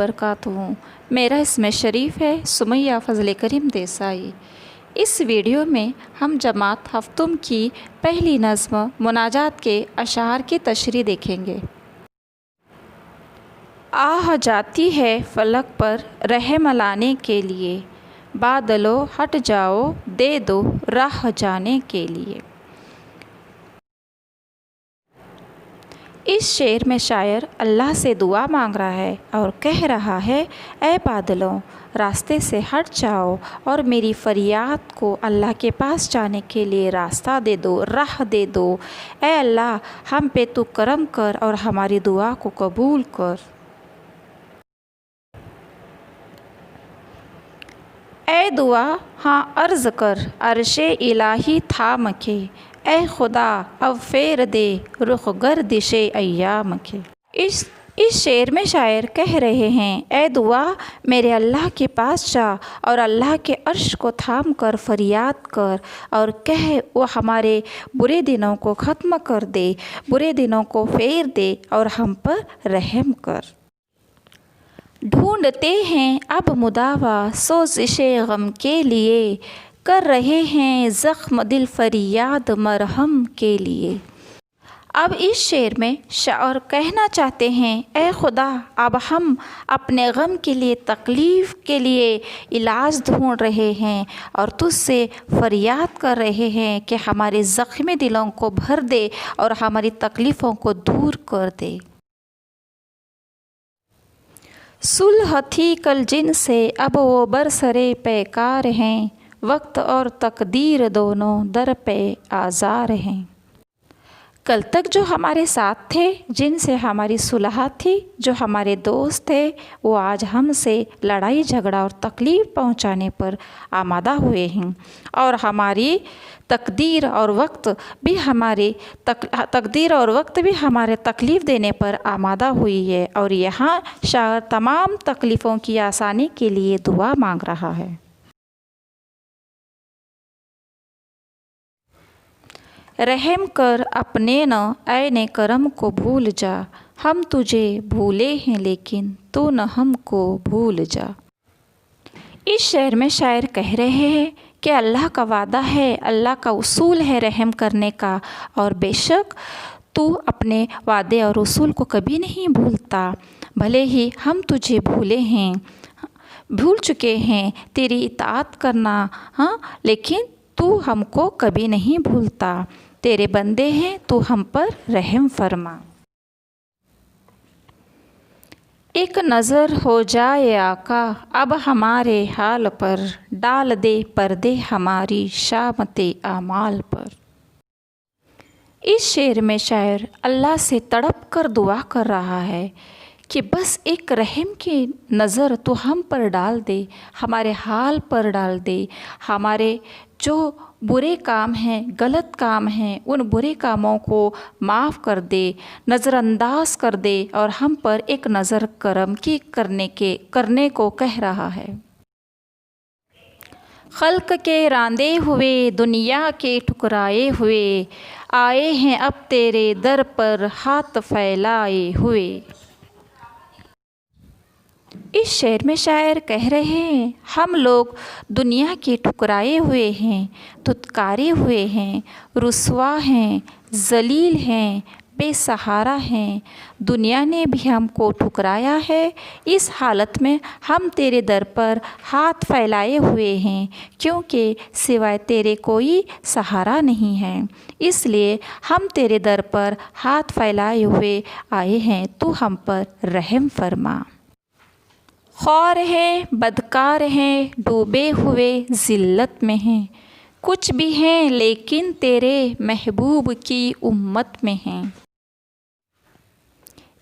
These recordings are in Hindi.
वबरकातुहू। मेरा इसमें शरीफ है सुमैया फ़ज़ल करीम देसाई। इस वीडियो में हम जमात हफ्तुम की पहली नज़्म मुनाजात के अशार की तशरीह देखेंगे। आह जाती है फ़लक पर रहम लाने के लिए, बादलो हट जाओ दे दो राह जाने के लिए। इस शेर में शायर अल्लाह से दुआ मांग रहा है और कह रहा है, ऐ बादलों रास्ते से हट जाओ और मेरी फ़रियाद को अल्लाह के पास जाने के लिए रास्ता दे दो, राह दे दो। ऐ अल्लाह हम पे तू करम कर और हमारी दुआ को कबूल कर। ऐ दुआ हाँ अर्ज़ कर अर्शे इलाही थाम के, ऐ खुदा अब फेर दे रुख गर्दिशे अय्याम के। इस शेर में शायर कह रहे हैं, ऐ दुआ मेरे अल्लाह के पास जा और अल्लाह के अर्श को थाम कर फरियाद कर और कह वो हमारे बुरे दिनों को ख़त्म कर दे, बुरे दिनों को फेर दे और हम पर रहम कर। ढूंढते हैं अब मुदावा सोज़िशे गम के लिए, कर रहे हैं ज़ख्म दिल फरियाद मरहम के लिए। अब इस शेर में शायर कहना चाहते हैं, ऐ खुदा अब हम अपने गम के लिए तकलीफ़ के लिए इलाज ढूंढ रहे हैं और तुझसे फरियाद कर रहे हैं कि हमारे ज़ख्मी दिलों को भर दे और हमारी तकलीफ़ों को दूर कर दे। सुलह थी कल जिनसे अब वो बरसरे पैकार हैं, वक्त और तकदीर दोनों दर पे आज़ार हैं। कल तक जो हमारे साथ थे, जिनसे हमारी सुलह थी, जो हमारे दोस्त थे, वो आज हमसे लड़ाई झगड़ा और तकलीफ़ पहुंचाने पर आमादा हुए हैं और हमारी तकदीर और वक्त भी हमारे तकलीफ़ देने पर आमादा हुई है। और यहाँ शायर तमाम तकलीफ़ों की आसानी के लिए दुआ मांग रहा है। रहम कर अपने न ऐने करम को भूल जा, हम तुझे भूले हैं लेकिन तू न हमको भूल जा। इस शेर में शायर कह रहे हैं कि अल्लाह का वादा है, अल्लाह का उसूल है रहम करने का और बेशक तू अपने वादे और उसूल को कभी नहीं भूलता। भले ही हम तुझे भूल चुके हैं तेरी इताअत करना, हाँ, लेकिन तू हमको कभी नहीं भूलता। तेरे बंदे हैं, तू हम पर रहम फरमा। एक नज़र हो जाए आका अब हमारे हाल पर, डाल दे पर्दे हमारी शामते आमाल पर। इस शेर में शायर अल्लाह से तड़प कर दुआ कर रहा है कि बस एक रहम की नज़र तो हम पर डाल दे, हमारे हाल पर डाल दे, हमारे जो बुरे काम हैं, गलत काम हैं, उन बुरे कामों को माफ़ कर दे, नज़रअंदाज कर दे और हम पर एक नज़र करम की करने को कह रहा है। खल्क के रांदे हुए दुनिया के ठुकराए हुए, आए हैं अब तेरे दर पर हाथ फैलाए हुए। इस शेर में शायर कह रहे हैं, हम लोग दुनिया के ठुकराए हुए हैं, धुतकारे हुए हैं, रुस्वा हैं, जलील हैं, बेसहारा हैं। दुनिया ने भी हमको ठुकराया है। इस हालत में हम तेरे दर पर हाथ फैलाए हुए हैं क्योंकि सिवाय तेरे कोई सहारा नहीं है। इसलिए हम तेरे दर पर हाथ फैलाए हुए आए हैं, तू हम पर रहम फरमा। ख्वार हैं, बदकार हैं, डूबे हुए ज़िल्लत में हैं, कुछ भी हैं लेकिन तेरे महबूब की उम्मत में हैं।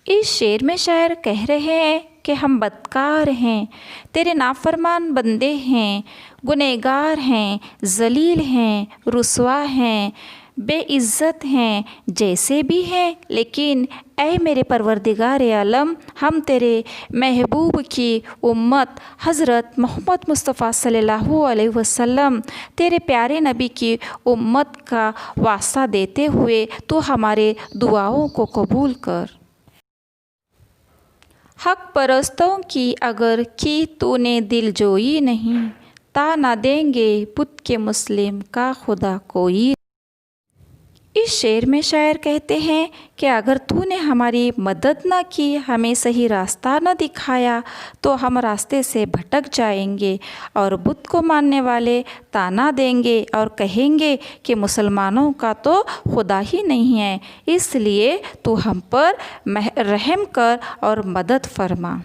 इस शेर में शायर कह रहे हैं कि हम बदकार हैं, तेरे नाफरमान बंदे हैं, गुनहगार हैं, जलील हैं, रुस्वा हैं, बेइज़्ज़त हैं, जैसे भी हैं, लेकिन ऐ मेरे परवरदिगार आलम, हम तेरे महबूब की उम्मत हज़रत मोहम्मद मुस्तफ़ा सल्लल्लाहु अलैहि वसल्लम, तेरे प्यारे नबी की उम्मत का वास्ता देते हुए तो हमारे दुआओं को कबूल कर। हक परस्तों की अगर की तूने दिल जोई नहीं, ता ना देंगे पुत के मुस्लिम का खुदा कोई। इस शेर में शायर कहते हैं कि अगर तूने हमारी मदद न की, हमें सही रास्ता न दिखाया, तो हम रास्ते से भटक जाएंगे और बुत को मानने वाले ताना देंगे और कहेंगे कि मुसलमानों का तो खुदा ही नहीं है। इसलिए तू हम पर रहम कर और मदद फरमा।